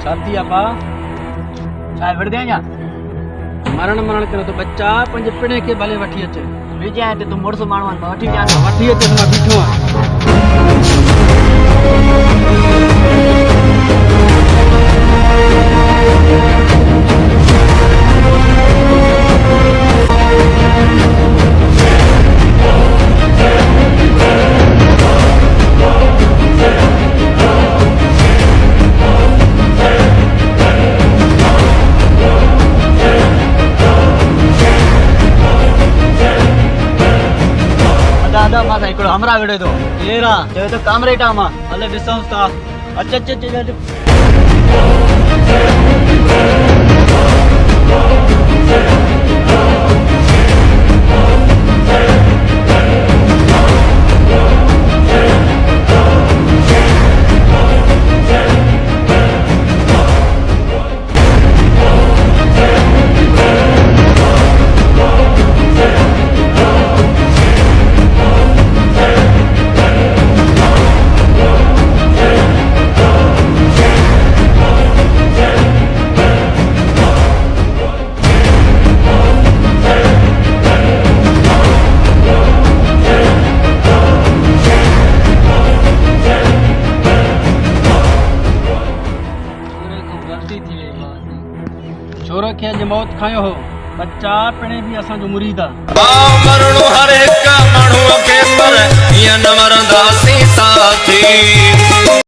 छाती आपा चाहे वड़ दे या मरण करे तो बच्चा पंज पिणे के भले वठी अचे विजय है ते तू मुड़स मानवन वठी जा वठी अचे तो मां बीठो दादा माथा इकड़ो हमरा वेड़े तो केरा ये तो क़ामरेड आमा भले ॾिसूं था अच्छा छोरो खे अॼु मौत खायो हो बच्चा पिणे भी असांजो मुरीद आहे मरणो हर हिक माण्हूअ खे पर ईअं न मरंदासीं साथी।